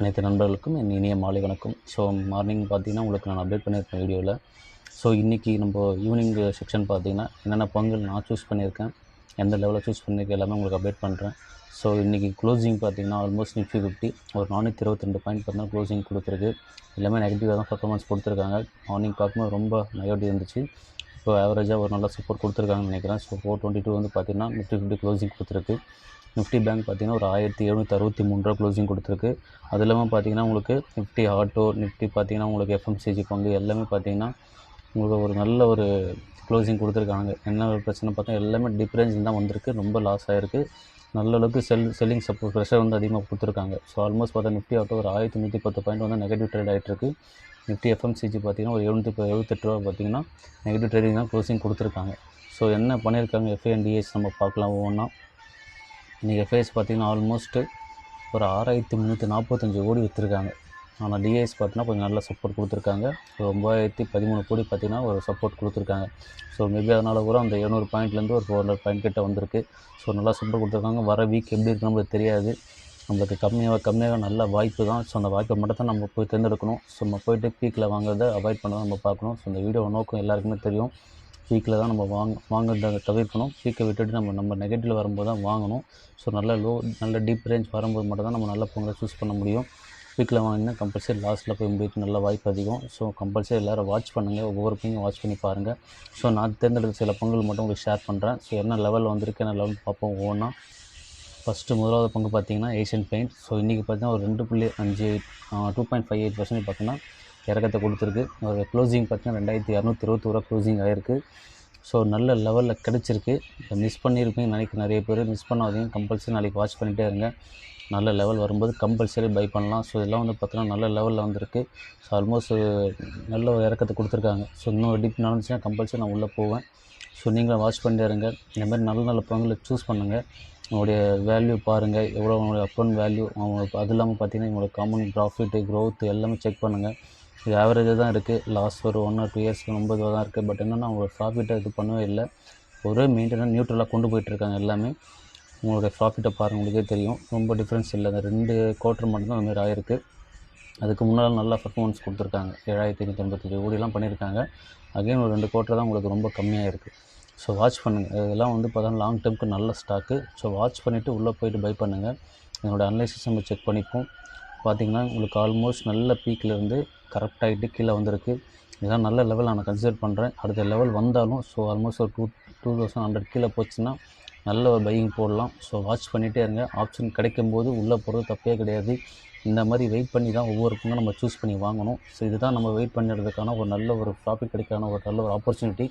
அனைத்து நண்பர்களுக்கும் என் இனிய மாலை வணக்கம். ஸோ மார்னிங் பார்த்தீங்கன்னா உங்களுக்கு நான் அப்டேட் பண்ணியிருக்கேன் வீடியோவில். ஸோ இன்றைக்கி நம்ம ஈவினிங் செக்ஷன் பார்த்தீங்கன்னா என்னென்ன பங்குகள் நான் சூஸ் பண்ணியிருக்கேன், எந்த லெவலில் சூஸ் பண்ணியிருக்கேன் எல்லாமே உங்களுக்கு அப்டேட் பண்ணுறேன். ஸோ இன்றைக்கி க்ளோசிங் பார்த்தீங்கன்னா ஆல்மோஸ்ட் நிஃப்டி 50 ஒரு 422 பாயிண்ட் பார்த்தீங்கன்னா க்ளோசிங் கொடுத்துருக்கு. எல்லாமே நெகட்டிவாக தான் பர்ஃபார்மன்ஸ் கொடுத்துருக்காங்க. மார்னிங் பார்க்கும்போது ரொம்ப நெகட்டிவ் இருந்துச்சு. இப்போ ஆவரேஜாக ஒரு நல்ல சப்போர்ட் கொடுத்துருக்காங்கன்னு நினைக்கிறேன். ஸோ 422 வந்து பார்த்திங்கன்னா நிஃப்டி 50 க்ளோசிங் கொடுத்துருக்கு. நிஃப்டி பேங்க் பார்த்திங்கன்னா ஒரு 1763 க்ளோசிங் கொடுத்துருக்கு. அது இல்லாமல் பார்த்திங்கன்னா உங்களுக்கு நிஃப்டி ஆட்டோ, நிஃப்டி பார்த்திங்கன்னா உங்களுக்கு எஃப்எம்சிஜி பங்கு எல்லாமே பார்த்திங்கன்னா உங்களுக்கு ஒரு நல்ல ஒரு க்ளோசிங் கொடுத்துருக்காங்க. என்ன ஒரு பிரச்சனை பார்த்தா எல்லாமே டிஃப்ரென்ஸ் தான் வந்திருக்கு. ரொம்ப லாஸ் ஆகிருக்கு. நல்ல அளவுக்கு செல்லிங் சப்போர்ட் ப்ரெஷர் வந்து அதிகமாக கொடுத்துருக்காங்க. ஸோ ஆல்மோஸ்ட் பார்த்தா நிஃப்டி ஆட்டோ ஒரு 1110 பாயிண்ட் வந்து நெகட்டிவ் ட்ரேட் ஆகிட்டுருக்கு. நிஃப்டி எஃப்எம்சிஜி பார்த்திங்கன்னா ஒரு 778 ரூபா பார்த்திங்கன்னா நெகட்டிவ் ட்ரேடிங் தான் க்ளோசிங் கொடுத்துருக்காங்க. ஸோ என்ன பண்ணியிருக்காங்க எஃப்ஐ அண்ட் டிஎஸ் நம்ம பார்க்கலாம் ஒவ்வொன்றா. இன்றைக்கி எஃப்ஐஎஸ் பார்த்திங்கன்னா ஆல்மோஸ்ட்டு ஒரு 6345 கோடி விற்றுருக்காங்க. ஆனால் டிஐஎஸ் பார்த்தீங்கன்னா கொஞ்சம் நல்ல சப்போர்ட் கொடுத்துருக்காங்க. 9013 கோடி பார்த்திங்கன்னா ஒரு சப்போர்ட் கொடுத்துருக்காங்க. ஸோ மேபி அதனால் கூட அந்த 700 பாயிண்ட்லேருந்து ஒரு 400 பாயிண்ட் கிட்ட வந்திருக்கு. ஸோ நல்லா சப்போர்ட் கொடுத்துருக்காங்க. வர வீக் எப்படி இருக்குன்னு நம்மளுக்கு தெரியாது. நம்மளுக்கு கம்மியாக நல்ல வாய்ப்பு தான். ஸோ அந்த வாய்ப்பை மட்டும் தான் நம்ம போய் தேர்ந்தெடுக்கணும். ஸோ நம்ம போய்ட்டு பீக்கில் வாங்குறதை அவாய்ட் பண்ண நம்ம பார்க்கணும். ஸோ இந்த வீடியோ நோக்கம் எல்லாருக்குமே தெரியும். பீக்கில் தான் நம்ம வாங்குறதை தவிர்க்கணும். பீக்கை விட்டுட்டு நம்ம நெகட்டிவில் வரும்போது தான் வாங்கணும். ஸோ நல்ல டீப் ரேஞ்ச் வரும்போது மட்டும் தான் நம்ம நல்ல பங்குகளை சூஸ் பண்ண முடியும். பீக்கில் வாங்கினா கம்பல்சரி லாஸ்ட்டில் போய் முடிக்க நல்ல வாய்ப்பு அதிகம். ஸோ கம்பல்சரி எல்லோரும் வாட்ச் பண்ணுங்கள். ஒவ்வொரு பங்கையும் வாட்ச் பண்ணி பாருங்கள். ஸோ நான் தேர்ந்தெடுத்த சில பங்குகள் மட்டும் உங்களுக்கு ஷேர் பண்ணுறேன். ஸோ என்ன லெவலில் வந்திருக்கு, என்ன லெவல் பார்ப்போம் ஒவ்வொன்றா. முதலாவது பங்கு பார்த்திங்கன்னா ஏஷியன் பெயிண்ட். ஸோ இன்றைக்கி பார்த்திங்கன்னா ஒரு 2.58% பார்த்திங்கன்னா இறக்கத்தை கொடுத்துருக்கு. ஒரு க்ளோசிங் பார்த்திங்கன்னா 2221 க்ளோசிங் ஆகிருக்கு. ஸோ நல்ல லெவலில் கிடச்சிருக்கு. இப்போ மிஸ் பண்ணியிருப்பீங்கன்னு நினைக்கிறேன். நிறைய பேர் மிஸ் பண்ணாதீங்க. கம்பல்சரி நாளைக்கு வாட்ச் பண்ணிகிட்டே இருங்க. நல்ல லெவல் வரும்போது கம்பல்சரி பை பண்ணலாம். ஸோ இதெல்லாம் வந்து பார்த்தீங்கன்னா நல்ல லெவலில் வந்திருக்கு. ஸோ ஆல்மோஸ்ட் நல்ல ஒரு இறக்கத்தை கொடுத்துருக்காங்க. ஸோ இன்னும் டிப் நடந்துச்சுன்னா கம்பல்சரி நான் உள்ளே போவேன். ஸோ நீங்களும் வாட்ச் பண்ணிட்டே இருங்க. இந்தமாதிரி நல்ல பங்குகளை சூஸ் பண்ணுங்கள். உங்களுடைய வேல்யூ பாருங்கள், எவ்வளோ உங்களுடைய அக்கௌண்ட் வேல்யூ அது இல்லாமல் பார்த்தீங்கன்னா உங்களோட காமன் ப்ராஃபிட்டு க்ரோத் எல்லாமே செக் பண்ணுங்கள். இது ஆவரேஜாக தான் இருக்குது. லாஸ்ட் ஒரு 1 or 2 இயர்ஸ்க்கு 90 தான் இருக்குது. பட் என்னென்னா அவங்களோட ப்ராஃபிட்டை இது பண்ணவே இல்லை. ஒரே மெயின்டெனன்ஸ் நியூட்ரலாக கொண்டு போயிட்டுருக்காங்க எல்லாமே. உங்களுடைய ப்ராஃபிட்டை பாருங்கள், உங்களுக்கே தெரியும். ரொம்ப டிஃப்ரென்ஸ் இல்லை. அந்த 2 குவார்ட்டர் மட்டும்தான் அதுமாதிரி ஆகிருக்கு. அதுக்கு முன்னால் நல்லா பர்ஃபார்மன்ஸ் கொடுத்துருக்காங்க. 7585 கோடிலாம் பண்ணியிருக்காங்க. அகைன் ஒரு 2 குவார்ட்டர் தான் உங்களுக்கு ரொம்ப கம்மியாக இருக்குது. ஸோ வாட்ச் பண்ணுங்கள். இதெல்லாம் வந்து பார்த்தீங்கன்னா லாங் டேர்முக்கு நல்ல ஸ்டாக்கு. ஸோ வாட்ச் பண்ணிவிட்டு உள்ளே போய்ட்டு பை பண்ணுங்கள். என்னோடய அனலைசிஸ் நம்ம செக் பண்ணிப்போம். பார்த்திங்கன்னா உங்களுக்கு ஆல்மோஸ்ட் நல்ல பீக்கிலேருந்து கரெக்டாகிட்டு கீழே வந்திருக்கு. இதெல்லாம் நல்ல லெவல் நான் கன்சிடர் பண்ணுறேன். அடுத்த லெவல் வந்தாலும் ஸோ ஆல்மோஸ்ட் ஒரு 2100 கீழே போச்சுன்னா நல்ல ஒரு பையிங் போடலாம். ஸோ வாட்ச் பண்ணிகிட்டே இருங்க. ஆப்ஷன் கிடைக்கும்போது உள்ளே போகிறது தப்பே கிடையாது. இந்த மாதிரி வெயிட் பண்ணி தான் ஒவ்வொரு பங்கும் நம்ம சூஸ் பண்ணி வாங்கணும். ஸோ இதுதான் நம்ம வெயிட் பண்ணுறதுக்கான ஒரு நல்ல ஒரு ப்ராஃபிட் கிடைக்கான ஒரு நல்ல ஒரு ஆப்பர்ச்சுனிட்டி.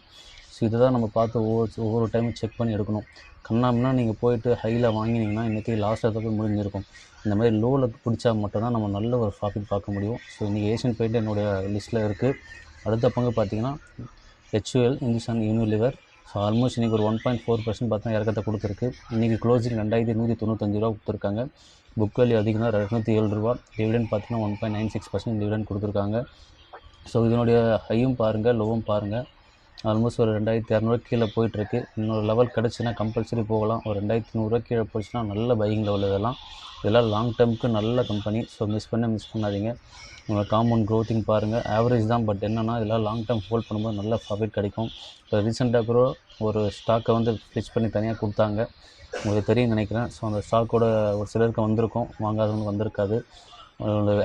ஸோ இதை தான் நம்ம பார்த்து ஒவ்வொரு டைமும் செக் பண்ணி எடுக்கணும். கண்ணாமனா நீங்கள் போய்ட்டு ஹையில் வாங்கினீங்கன்னா இன்றைக்கி லாஸ்ட்டாக போய் முடிஞ்சிருக்கும். இந்த மாதிரி லோவில் பிடிச்சா மட்டும்தான் நம்ம நல்ல ஒரு ப்ராஃபிட் பார்க்க முடியும். ஸோ இன்றைக்கி ஏஷியன் பெயிண்ட் என்னுடைய லிஸ்ட்டில் இருக்குது. அடுத்த பங்கு பார்த்திங்கன்னா HUL Hindustan Unilever. So almost இன்றைக்கி ஒரு 1.4% பார்த்தா இறக்கத்தை கொடுத்துருக்கு. இன்றைக்கி க்ளோசிங் 2195 ரூபா கொடுத்துருக்காங்க. புக் வேல்யூ அதிகம் தான், 207 ரூபா. டிவிடெண்ட் பார்த்திங்கன்னா 1.96% டிவிடெண்ட் கொடுத்துருக்காங்க. ஸோ இதனுடைய ஹையும் பாருங்கள், லோவும் பாருங்கள். ஆல்மோஸ்ட் ஒரு 2200 கீழே போயிட்டுருக்கு. இன்னொரு லெவல் கிடச்சுன்னா கம்பல்சரி போகலாம். ஒரு 2100 கீழே போச்சுன்னா நல்ல பையிங் லெவல். இதெல்லாம் லாங் டேர்முக்கு நல்ல கம்பெனி. ஸோ மிஸ் பண்ணாதீங்க. உங்களோட காம்பவுண்ட் க்ரோத்திங் பாருங்கள். ஆவரேஜ் தான், பட் என்னென்னா இதெல்லாம் லாங் டேர்ம் ஹோல்ட் பண்ணும்போது நல்ல ப்ராஃபிட் கிடைக்கும். இப்போ ரீசெண்டாக கூட ஒரு ஸ்டாக்கை வந்து ஃபிக்ஸ் பண்ணி தனியாக கொடுத்தாங்க. உங்களுக்கு தெரியும் நினைக்கிறேன். ஸோ அந்த ஸ்டாக்கோட ஒரு சிலருக்கு வந்திருக்கும், வாங்காதவங்களுக்கு வந்திருக்காது.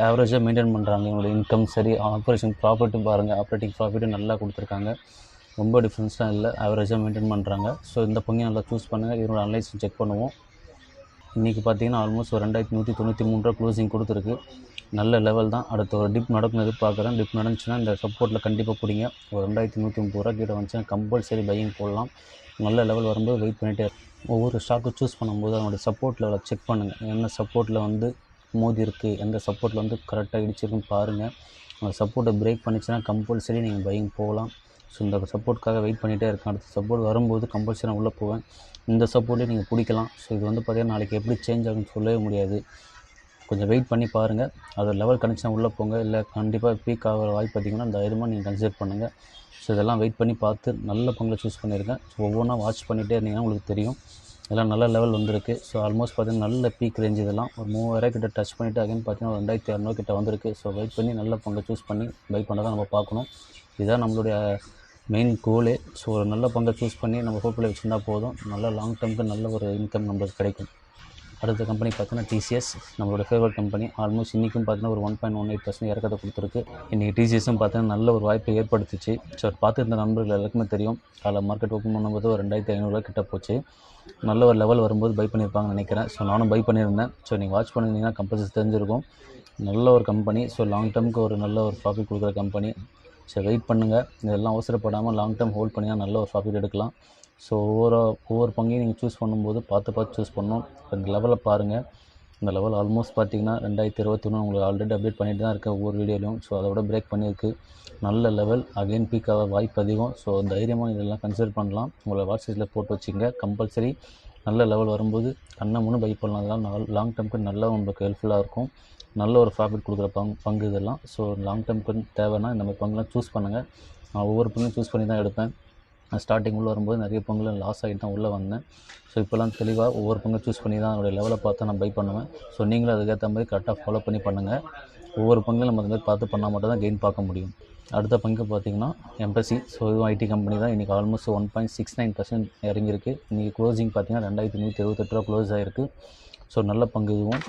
ஆவரேஜாக மெயின்டைன் பண்ணுறாங்க. என்னோடய இன்கம் சரி, ஆப்ரேட்டிங் ப்ராஃபிட்டும் நல்லா கொடுத்துருக்காங்க. ரொம்ப டிஃப்ரென்ஸ்லாம் இல்லை, ஆவரேஜாக மெயின்டைன் பண்ணுறாங்க. ஸோ இந்த பங்கையும் நல்லா சூஸ் பண்ணுங்கள். இதனோட அனலைஸ் செக் பண்ணுவோம். இன்றைக்கி பார்த்திங்கன்னா ஆல்மோஸ்ட் ஒரு 2193 ரூபா க்ளோசிங் கொடுத்துருக்கு. நல்ல லெவல் தான். அடுத்த ஒரு டிப் நடக்கும் எதிர்பார்க்குறேன். டிப் நடந்துச்சுன்னா இந்த சப்போர்ட்டில் கண்டிப்பாக பிடிங்க. ஒரு 2130 ரூபா கிட்ட வந்துச்சுன்னா கம்பல்சரி பையிங் போடலாம். நல்ல லெவல் வரும்போது வெயிட் பண்ணிகிட்டே ஒவ்வொரு ஸ்டாக்கு சூஸ் பண்ணும்போது அதனுடைய சப்போர்ட் லெவலை செக் பண்ணுங்கள். என்ன சப்போர்ட்டில் வந்து மோதி இருக்குது, எந்த சப்போர்ட்டில் வந்து கரெக்டாக இடிச்சிருக்குன்னு பாருங்கள். அந்த சப்போர்ட்டை பிரேக் பண்ணிச்சுன்னா கம்பல்சரி நீங்கள் பையிங் போகலாம். ஸோ இந்த சப்போர்ட்டுக்காக வெயிட் பண்ணிகிட்டே இருக்கேன். அடுத்த சப்போர்ட் வரும்போது கம்பல்சரி நான் உள்ளே போவேன். இந்த சப்போர்ட்டே நீங்கள் பிடிக்கலாம். ஸோ இது வந்து பார்த்திங்கன்னா நாளைக்கு எப்படி சேஞ்ச் ஆகுன்னு சொல்லவே முடியாது. கொஞ்சம் வெயிட் பண்ணி பாருங்கள். அது லெவல் கனெக்ஷன் உள்ளே போங்க. இல்லை கண்டிப்பாக பீக் ஆகிற வாய்ப்பு பார்த்திங்கன்னா தைரியமாக நீங்கள் கன்சிடர் பண்ணுங்கள். ஸோ இதெல்லாம் வெயிட் பண்ணி பார்த்து நல்ல பங்குல சூஸ் பண்ணியிருக்கேன். ஸோ ஒவ்வொன்றா வாட்ச் பண்ணிகிட்டே இருந்தீங்கன்னா உங்களுக்கு தெரியும். இதெல்லாம் நல்ல லெவல் வந்திருக்கு. ஸோ ஆல்மோஸ்ட் பார்த்தீங்கன்னா நல்ல பீக் ரேஞ்ச் இதெல்லாம் ஒரு 3000 கிட்ட டச் பண்ணிவிட்டு அகைன் பார்த்தீங்கன்னா 2600 கிட்ட வந்திருக்கு. ஸோ வெயிட் பண்ணி நல்ல பங்கை சூஸ் பண்ணி பை பண்ண தான் நம்ம பார்க்கணும். இதுதான் நம்மளுடைய மெயின் கோலே. ஸோ ஒரு நல்ல பங்கை சூஸ் பண்ணி நம்ம போர்ட்ஃபோலியோ வச்சுருந்தா போதும், நல்ல லாங் டேர்முக்கு நல்ல ஒரு இன்கம் நம்மளுக்கு கிடைக்கும். அடுத்த கம்பெனி பார்த்தீங்கன்னா டிசிஎஸ், நம்மளோட ஃபேவரட் கம்பெனி. ஆல்மோஸ்ட் இன்றைக்கும் பார்த்தீங்கன்னா ஒரு 1.18% இறக்கத்தை கொடுத்துருக்கு. இன்றைக்கி டிசிஎஸும் பார்த்தீங்கன்னா நல்ல ஒரு வாய்ப்பை ஏற்படுத்திச்சு. ஸோ பார்த்துருந்த நண்பர்கள் எல்லாருக்குமே தெரியும், அதில் மார்க்கெட் ஓப்பன் பண்ணும்போது ஒரு 2500 கிட்ட போச்சு. நல்ல ஒரு லெவல் வரும்போது பை பண்ணியிருப்பாங்கன்னு நினைக்கிறேன். ஸோ நானும் பை பண்ணியிருந்தேன். ஸோ நீங்கள் வாட்ச் பண்ணியிருந்தீங்கன்னா கம்பல்சரி தெரிஞ்சிருக்கும். நல்ல ஒரு கம்பெனி. ஸோ லாங் டேர்முக்கு ஒரு நல்ல ஒரு ப்ராஃபிட் கொடுக்குற கம்பெனி. ஸோ வெயிட் பண்ணுங்கள், இதெல்லாம் அவசரப்படாமல் லாங் டேர்ம் ஹோல்ட் பண்ணி தான் நல்ல ஒரு ப்ராஃபிட் எடுக்கலாம். ஸோ ஒவ்வொரு பங்கையும் நீங்கள் சூஸ் பண்ணும்போது பார்த்து சூஸ் பண்ணணும். இந்த லெவலை பாருங்கள். இந்த லெவல் ஆல்மோஸ்ட் பார்த்தீங்கன்னா 2021 உங்களுக்கு ஆல்ரெடி அப்டேட் பண்ணிட்டு தான் இருக்கேன் ஒவ்வொரு வீடியோலையும். ஸோ அதோட பிரேக் பண்ணியிருக்கு. நல்ல லெவல், அகைன் பீக் ஆக வாய்ப்பு அதிகம். ஸோ தைரியமாக இதெல்லாம் கன்சிடர் பண்ணலாம். உங்களை வாட்ஸ்அப்பில் போட்டு வச்சுங்க. கம்பல்சரி நல்ல லெவல் வரும்போது கண்ணை முன்னு பை பண்ணலாம். அதெல்லாம் லாங் டேர்முக்கு நல்லா உங்களுக்கு ஹெல்ப்ஃபுல்லாக இருக்கும். நல்ல ஒரு ப்ராஃபிட் கொடுக்குற பங்கு இதெல்லாம். ஸோ லாங் டேர்முக்கு தேவைன்னா இந்த மாதிரி பங்குலாம் சூஸ் பண்ணுங்கள். நான் ஒவ்வொரு பங்கும் சூஸ் பண்ணி தான் எடுப்பேன். ஸ்டார்டிங் உள்ள வரும்போது நிறைய பங்குல லாஸ் ஆகிட்டு தான் உள்ளே வந்தேன். ஸோ இப்போலாம் தெளிவாக ஒவ்வொரு பங்கு சூஸ் பண்ணி தான் என்னுடைய லெவலை பார்த்து நான் பை பண்ணுவேன். ஸோ நீங்களும் அதுக்கேற்ற மாதிரி கரெக்டாக ஃபாலோ பண்ணி பண்ணுங்கள். ஒவ்வொரு பங்கும் நம்ம அந்த மாதிரி பார்த்து பண்ணால் மட்டும் தான் கெயின் பார்க்க முடியும். அடுத்த பங்கு பார்த்திங்கன்னா எம்பசி. ஸோ இதுவும் ஐடி கம்பெனி தான். இன்றைக்கி ஆல்மோஸ்ட் 1.69% இறங்கியிருக்கு. இன்றைக்கி க்ளோசிங் பார்த்திங்கன்னா 2178 ரூபா க்ளோஸ் ஆகிருக்கு. ஸோ நல்ல பங்கு இதுவும்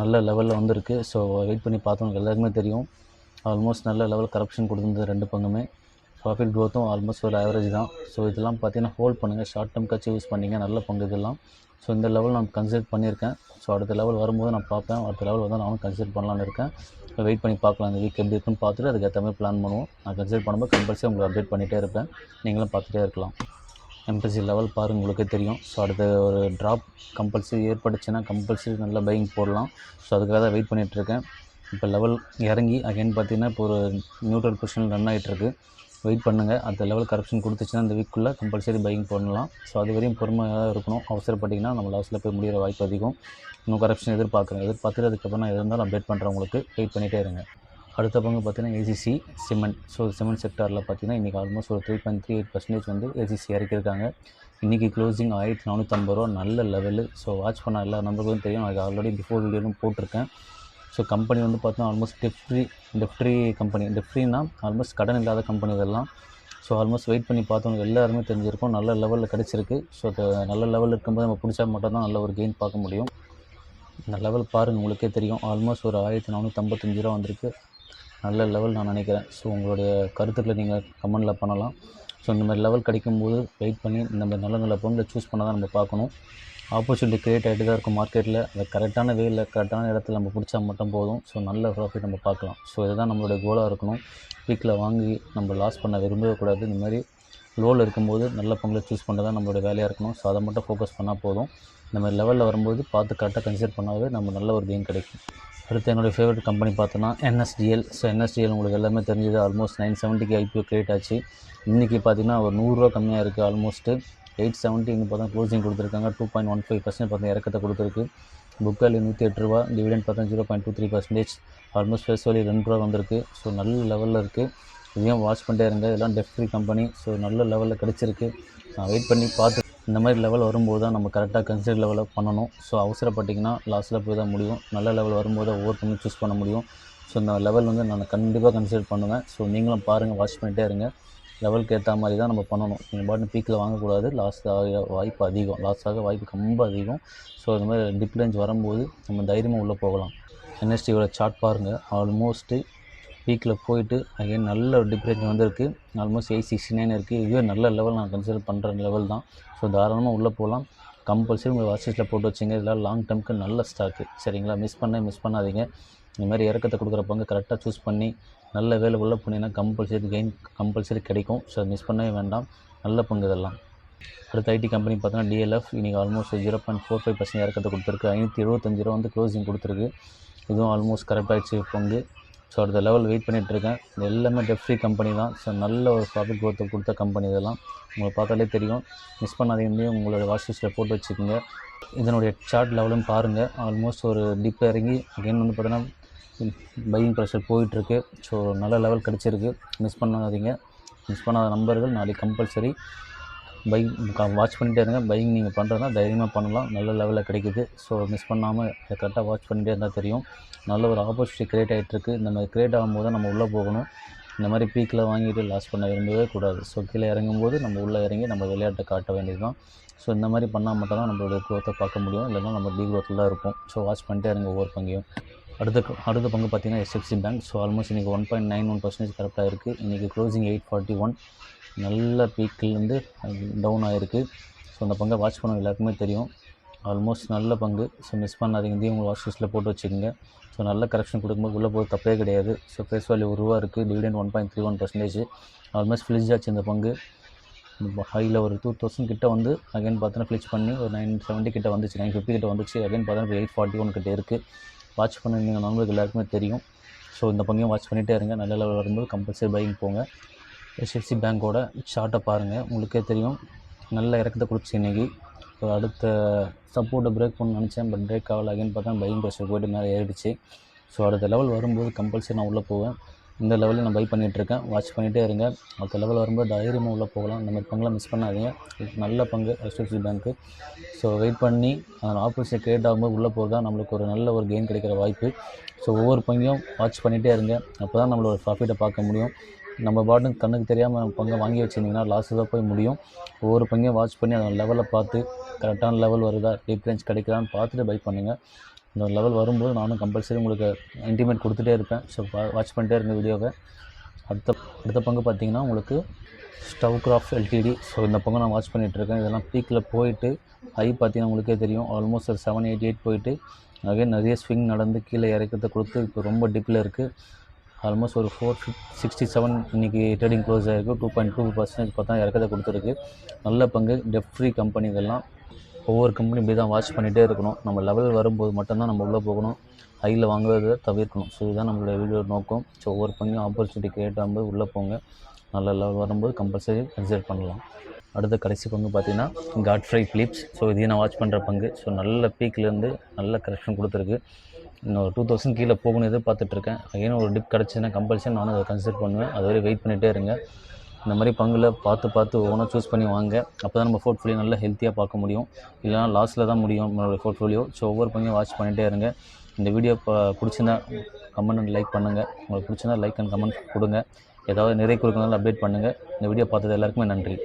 நல்ல லெவலில் வந்திருக்கு. ஸோ வெயிட் பண்ணி பார்த்தவங்களுக்கு எல்லாருக்குமே தெரியும், ஆல்மோஸ்ட் நல்ல லெவல் கரப்ஷன் கொடுத்துருந்தது ரெண்டு பங்குமே. ப்ராஃபிட் க்ரோத்தும் ஆல்மோஸ்ட் ஒரு ஆவரேஜ் தான். ஸோ இதெல்லாம் பார்த்தீங்கன்னா ஹோல்ட் பண்ணுங்கள். ஷார்ட் டேர்ம்காச்சும் யூஸ் பண்ணிங்க, நல்ல பங்கு இதெல்லாம். ஸோ இந்த லெவல் நான் கன்சிடர் பண்ணியிருக்கேன். ஸோ அடுத்த லெவல் வரும்போது நான் பார்ப்பேன். அடுத்த லெவல் வந்து நானும் கன்சிடர் பண்ணலான்னு இருக்கேன். வெயிட் பண்ணி பார்க்கலாம், இந்த வீக் எப்படி இருக்குன்னு பார்த்துட்டு அதுக்கேற்ற மாதிரி பிளான் பண்ணுவோம். நான் கன்சிடர் பண்ணும்போது கம்பல்சரி உங்களுக்கு அப்டேட் பண்ணிகிட்டே இருப்பேன். நீங்களும் பார்த்துட்டே இருக்கலாம். எம்பசி லெவல் பாருங்கள், உங்களுக்கே தெரியும். ஸோ அடுத்த ஒரு ட்ராப் கம்பல்சரி ஏற்பட்டுச்சுன்னா கம்பல்சரி நல்லா பையிங் போடலாம். ஸோ அதுக்காக தான் வெயிட் பண்ணிகிட்ருக்கேன். இப்போ லெவல் இறங்கி அகைன் பார்த்தீங்கன்னா இப்போ ஒரு நியூட்ரல் பொசிஷன் ரன் ஆகிட்டுருக்கு. வெயிட் பண்ணுங்கள். அந்த லெவல் கரெக்ஷன் கொடுத்துச்சுன்னா இந்த வீக்குள்ளே கம்பல்சரி பையிங் பண்ணலாம். ஸோ அது வரையும் பொறுமையாக இருக்கணும். அவசரப்பட்டிங்கன்னா நம்ம லாஸில் போய் முடிகிற வாய்ப்பு அதிகம். இன்னும் கரெக்ஷன் எதிர்பார்த்துட்டு அதுக்கப்புறம் நான் எது இருந்தாலும் அப்டேட் பண்ணுறேன் உங்களுக்கு. வெயிட் பண்ணிகிட்டே இருங்க. அடுத்த பங்கு பார்த்தீங்கன்னா ஏசிசி சிமெண்ட். ஸோ சிமெண்ட் செக்டாரில் பார்த்தீங்கன்னா இன்றைக்கி ஆல்மோஸ்ட் ஒரு 3.38% வந்து ஏசிசி இறக்கியிருக்காங்க. இன்றைக்கி க்ளோசிங் 1450 ரூபா, நல்ல லெவலு. ஸோ வாட்ச் பண்ண எல்லா நம்பர்களும் தெரியும், அது ஆல்ரெடி பிஃபோர் வீடியோவும் போட்டிருக்கேன். ஸோ கம்பெனி வந்து பார்த்தீங்கன்னா ஆல்மோஸ்ட் டெப்ட் ஃப்ரீ கம்பெனி. டெப்ட் ஃப்ரீனா ஆல்மோஸ்ட் கடன் இல்லாத கம்பெனி இதெல்லாம். ஸோ ஆல்மோஸ்ட் வெயிட் பண்ணி பார்த்தவங்க எல்லாருமே தெரிஞ்சிருக்கும், நல்ல லெவலில் கிடச்சிருக்கு. ஸோ நல்ல லெவலில் இருக்கும்போது நம்ம பிடிச்சா மட்டும் தான் நல்ல ஒரு கெயின் பார்க்க முடியும். இந்த லெவல் பாருங்கள், உங்களுக்கே தெரியும். ஆல்மோஸ்ட் ஒரு 1455 ரூபா வந்திருக்கு. நல்ல லெவல் நான் நினைக்கிறேன். ஸோ உங்களுடைய கருத்துக்களை நீங்கள் கமெண்டில் பண்ணலாம். ஸோ இந்த மாதிரி லெவல் கிடைக்கும்போது வெயிட் பண்ணி இந்த மாதிரி நல்ல பங்குல சூஸ் பண்ண தான் நம்ம பார்க்கணும். ஆப்பர்ச்சுனிட்டி க்ரியேட் ஆகிட்டு தான் இருக்கும் மார்க்கெட்டில். அந்த கரெக்டான வேயில் கரெக்டான இடத்துல நம்ம பிடிச்சா மட்டும் போதும். ஸோ நல்ல ப்ராஃபிட் நம்ம பார்க்கலாம். ஸோ இதுதான் நம்மளுடைய கோலாக இருக்கணும். வீக்கில் வாங்கி நம்ம லாஸ் பண்ண விரும்பவே கூடாது. இந்த மாதிரி லோவில் இருக்கும்போது நல்ல பங்குல சூஸ் பண்ணுறது தான் நம்மளோட வேலையாக இருக்கணும். ஸோ அதை மட்டும் ஃபோக்கஸ் பண்ணால் போதும். இந்த மாதிரி லெவலில் வரும்போது பார்த்து கரெக்டாக கன்சிடர் பண்ணாவே நம்ம நல்ல ஒரு கெயின் கிடைக்கும். அடுத்து என்னுடைய ஃபேவரட் கம்பெனி பார்த்தோன்னா என்எஸ்டிஎல். ஸோ என்எஸ்டிஎல் உங்களுக்கு எல்லாமே தெரிஞ்சது. ஆல்மோஸ்ட் 970க்கு ஐபிஓ கிரியேட் ஆச்சு. இன்றைக்கி பார்த்தீங்கன்னா ஒரு 100 ரூபா கம்மியாக இருக்குது. ஆல்மோஸ்ட்டு 870 இன்னும் பார்த்தா க்ளோசிங் கொடுத்துருக்காங்க. 2.15% பார்த்தீங்கன்னா இறக்கத்தை கொடுத்துருக்கு. புக் வேல்யூ 108 ரூபா, டிவிடெண்ட் பார்த்தா 0.23%. ஆல்மோஸ்ட் ஃபேஸ் வேல்யூ 2 ரூபா வந்திருக்கு. ஸோ நல்ல லெவலில் இருக்குது. இதையும் வாட்ச் பண்ணிட்டே இருங்க. இதெல்லாம் டெப்ட் ஃப்ரீ கம்பெனி. ஸோ நல்ல லெவலில் கிடச்சிருக்கு. நான் வெயிட் பண்ணி பார்த்து இந்த மாதிரி லெவல் வரும்போது தான் நம்ம கரெக்டாக கன்சிடர் லெவலில் பண்ணணும். ஸோ அவசரப்பட்டிங்கன்னா லாஸில் போய் தான் முடியும். நல்ல லெவல் வரும்போது ஒவ்வொரு சூஸ் பண்ண முடியும். ஸோ இந்த லெவல் வந்து நான் கண்டிப்பாக கன்சிடர் பண்ணுவேன். ஸோ நீங்களும் பாருங்கள், வாட்ச் பண்ணிகிட்டே இருங்க. லெவலுக்கு ஏற்ற மாதிரி தான் நம்ம பண்ணணும். நீங்கள் பாட்டு பீக்கில் வாங்கக்கூடாது. லாஸ் ஆக வாய்ப்பு அதிகம், லாஸ் ஆக வாய்ப்பு ரொம்ப அதிகம். ஸோ இந்த மாதிரி டிப் ரேஞ்ச் வரும்போது நம்ம தைரியமாக உள்ளே போகலாம். என்எஸ்டியோட சார்ட் பாருங்கள். ஆல்மோஸ்ட்டு பீக்கில் போயிட்டு அகைன் நல்ல ஒரு டிப் ரேஞ்ச் வந்திருக்கு. ஆல்மோஸ்ட் 869 இருக்குது. இதுவே நல்ல லெவல் நான் கன்சிடர் பண்ணுற லெவல் தான். ஸோ தாராளமாக உள்ளே போகலாம். கம்பல்சரி உங்கள் வாட்சில் போட்டு வச்சுங்க. இதெல்லாம் லாங் டேர்முக்கு நல்ல ஸ்டாக்கு, சரிங்களா? மிஸ் பண்ணாதீங்க. இந்த மாதிரி இறக்கத்தை கொடுக்குற பங்கு கரெக்டாக சூஸ் பண்ணி நல்ல வேலை உள்ளே போனீங்கன்னா கம்பல்சரி கிடைக்கும். ஸோ மிஸ் பண்ணவே வேண்டாம். நல்ல பங்கு இதெல்லாம். அடுத்த ஐடி கம்பெனி பார்த்தோன்னா டிஎல்எஃப். இன்றைக்கி ஆல்மோஸ்ட் 0.45% இறக்கத்தை கொடுத்துருக்கு. 575 ரூபா வந்து க்ளோசிங் கொடுத்துருக்கு. இதுவும் ஆல்மோஸ்ட் கரெக்ட் ஆகிடுச்சு பங்கு. ஸோ அடுத்த லெவல் வெயிட் பண்ணிகிட்ருக்கேன். இது எல்லாமே டெப்ட் ஃப்ரீ கம்பெனி தான். ஸோ நல்ல ஒரு ப்ராஃபிட் க்ரோத்தை கொடுத்த கம்பெனி இதெல்லாம். உங்களை பார்த்தாலே தெரியும். மிஸ் பண்ணாதீங்க. உங்களோட வாட்ச் லிஸ்ட்டில் போட்டு வச்சுக்கோங்க. இதனுடைய சார்ட் லெவலும் பாருங்கள். ஆல்மோஸ்ட் ஒரு டிப் இறங்கி அகைன் வந்து பார்த்தோன்னா பையிங் ப்ரெஷர் போயிட்டுருக்கு. ஸோ நல்ல லெவல் கிடச்சிருக்கு. மிஸ் பண்ணாத நம்பர்கள் நாளைக்கு கம்பல்சரி வாட்ச் பண்ணிகிட்டே இருங்க. பையிங் நீங்கள் பண்ணுறதுனா தைரியமாக பண்ணலாம், நல்ல லெவலில் கிடைக்குது. ஸோ மிஸ் பண்ணாமல் கரெக்டாக வாட்ச் பண்ணிகிட்டே இருந்தால் தெரியும். நல்ல ஒரு ஆப்பர்ச்சுனிட்டி க்ரியேட் ஆகிட்டுருக்கு. இந்த மாதிரி க்ரியேட் ஆகும்போது தான் நம்ம உள்ளே போகணும். இந்த மாதிரி பீக்கில் வாங்கிட்டு லாஸ் பண்ண விரும்பவே கூடாது. ஸோ கீழே இறங்கும்போது நம்ம உள்ளே இறங்கி நம்ம விளையாட்டை காட்ட வேண்டியது தான். ஸோ இந்த மாதிரி பண்ணால் மட்டும் தான் நம்மளுடைய க்ரோத்தை பார்க்க முடியும், இல்லைன்னா நம்ம க்ரோத்தில் தான் இருப்போம். ஸோ வாட்ச் பண்ணிட்டே இருங்க ஒவ்வொரு பங்கையும். அடுத்த பங்கு பார்த்திங்கன்னா HDFC பேங்க். ஸோ ஆல்மோஸ்ட் இன்றைக்கி 1.91% கரெக்டாக இருக்குது. இன்றைக்கி க்ளோசிங் 841, நல்ல பீக்கிலேருந்து டவுன் ஆகிருக்கு. ஸோ அந்த பங்கை வாட்ச் பண்ண எல்லாருக்குமே தெரியும். ஆல்மோஸ்ட் நல்ல பங்கு. ஸோ மிஸ் பண்ணாதீங்க, இதையும் உங்கள் வாட்ச் லிஸ்ட்டில் போட்டு வச்சுக்கோங்க. ஸோ நல்ல கரெக்ஷன் கொடுக்கும்போது உள்ளே போகிறது தப்பே கிடையாது. ஸோ ஃபேஸ் வேல்யூ ரூபா இருக்குது, டிவிடெண்ட் 1.31%. ஆல்மோஸ்ட் ஃப்ளிச் ஆச்சு இந்த பங்கு. ஹையில் ஒரு 2000 கிட்ட வந்து அகைன் பார்த்தோன்னா ஃப்ளிச் பண்ணி ஒரு 970 கிட்ட வந்துச்சு, 950 கிட்ட வந்துச்சு. அகைன் பார்த்தோன்னா 841 கிட்ட இருக்குது. வாட்ச் பண்ணிருந்தீங்க நம்மளுக்கு எல்லாருக்குமே தெரியும். ஸோ இந்த பங்கையும் வாட்ச் பண்ணிகிட்டே இருங்க. நல்ல லெவலில் வரும்போது கம்பல்சரி பையிங் போங்க. HDFC பேங்க்கோட சார்ட்டை பாருங்கள், உங்களுக்கே தெரியும். நல்ல இறக்கத்தை கொடுத்துச்சு இன்றைக்கி. ஸோ அடுத்த சப்போர்ட்டை பிரேக் பண்ணணும்னு நினச்சேன், பட் பிரேக் ஆகலை. அகைன் பார்த்தா பையிங் ப்ரெஷர் போய்ட்டு மேலே ஏறிடுச்சு. ஸோ அடுத்த லெவல் வரும்போது கம்பல்சரி நான் உள்ளே போவேன். இந்த லெவலில் நான் பை பண்ணிகிட்ருக்கேன். வாட்ச் பண்ணிகிட்டே இருங்க. அடுத்த லெவல் வரும்போது தைரியமாக உள்ளே போகலாம். இந்த மாதிரி பங்கெலாம் மிஸ் பண்ணாதீங்க. நல்ல பங்கு HDFC பேங்க்கு. ஸோ வெயிட் பண்ணி அந்த ஆப்போசிட் க்ரியேட் ஆகும்போது உள்ளே போகிறது தான் நம்மளுக்கு ஒரு நல்ல ஒரு கெயின் கிடைக்கிற வாய்ப்பு. ஸோ ஒவ்வொரு பங்கையும் வாட்ச் பண்ணிகிட்டே இருங்க. அப்போ தான் நம்மளோட ப்ராஃபிட்டை பார்க்க முடியும். நம்ம பாட்டுக்கு கண்ணுக்கு தெரியாமல் பங்கை வாங்கி வச்சுருந்தீங்கன்னா லாஸு தான் போய் முடியும். ஒவ்வொரு பங்கையும் வாட்ச் பண்ணி அந்த லெவலை பார்த்து கரெக்டான லெவல் வருதா, டீப் ரேஞ்ச் கிடைக்குதான்னு பார்த்துட்டு பை பண்ணுங்கள். இந்த லெவல் வரும்போது நானும் கம்பல்சரி உங்களுக்கு இன்டிமேட் கொடுத்துட்டே இருப்பேன். ஸோ வாட்ச் பண்ணிட்டே இருங்க வீடியோவை. அடுத்த பங்கு பார்த்திங்கன்னா உங்களுக்கு ஸ்டவ்க்ராஃப்ட் LTD. ஸோ இந்த பங்கு நான் வாட்ச் பண்ணிகிட்ருக்கேன். இதெல்லாம் பீக்கில் போயிட்டு ஹை பார்த்தீங்கன்னா உங்களுக்கே தெரியும், ஆல்மோஸ்ட் ஒரு 788 போயிட்டு அகைன் நிறைய ஸ்விங் நடந்து கீழே இறக்கத்தை கொடுத்து இப்போ ரொம்ப டிப்பில் இருக்குது. ஆல்மோஸ்ட் ஒரு 467 இன்றைக்கி ட்ரேடிங் க்ளோஸ் ஆகிருக்கு. 2.2% பார்த்தா இறக்கத்தை கொடுத்துருக்கு. நல்ல பங்கு, டெப்ட் ஃப்ரீ கம்பெனி. இதெல்லாம் ஒவ்வொரு கம்பெனி இப்படி தான் வாட்ச் பண்ணிகிட்டே இருக்கணும். நம்ம லெவல் வரும்போது மட்டும்தான் நம்ம உள்ளே போகணும், ஹையில் வாங்குவதை தவிர்க்கணும். ஸோ இதுதான் நம்மளோட வீடியோ நோக்கம். ஸோ ஒவ்வொரு பங்கும் ஆப்பர்ச்சுனிட்டி க்ரியேட் ஆகும்போது உள்ளே போங்க. நல்ல லெவல் வரும்போது கம்பல்சரி எக்ஸிட் பண்ணலாம். அடுத்த கடைசி பங்கு பார்த்திங்கன்னா காட்ஃப்ரை ஃபிலிப்ஸ். ஸோ இதையும் நான் வாட்ச் பண்ணுற பங்கு. ஸோ நல்ல பீக்லேருந்து நல்ல கரெக்ஷன் கொடுத்துருக்கு. இன்னும் 2000 கீழே போகணும் எதிர்பார்த்துட்ருக்கேன். அகைன் ஒரு டிப் கிடச்சின்னா கம்பல்சரி நானும் அதை கன்சிடர் பண்ணுவேன். அதுவரை வெயிட் பண்ணிகிட்டே இருங்க. இந்த மாதிரி பங்கில் பார்த்து ஒவ்வொன்றா சூஸ் பண்ணி வாங்க. அப்போ தான் நம்ம போர்ட்ஃபோலியோ நல்லா ஹெல்த்தியாக பார்க்க முடியும். இல்லைனா லாஸில் தான் முடியும் நம்மளோட போர்ட்ஃபோலியோ. ஸோ ஒவ்வொரு பங்கையும் வாட்ச் பண்ணிகிட்டே இருங்க. இந்த வீடியோ பிடிச்சிருந்தா கமெண்ட் அண்ட் லைக் பண்ணுங்கள். உங்களுக்கு பிடிச்சிருந்தா லைக் அண்ட் கமெண்ட் கொடுங்க. ஏதாவது நிறைய கொடுக்கனாலும் அப்டேட் பண்ணுங்கள். இந்த வீடியோ பார்த்தது எல்லாருக்குமே நன்றி.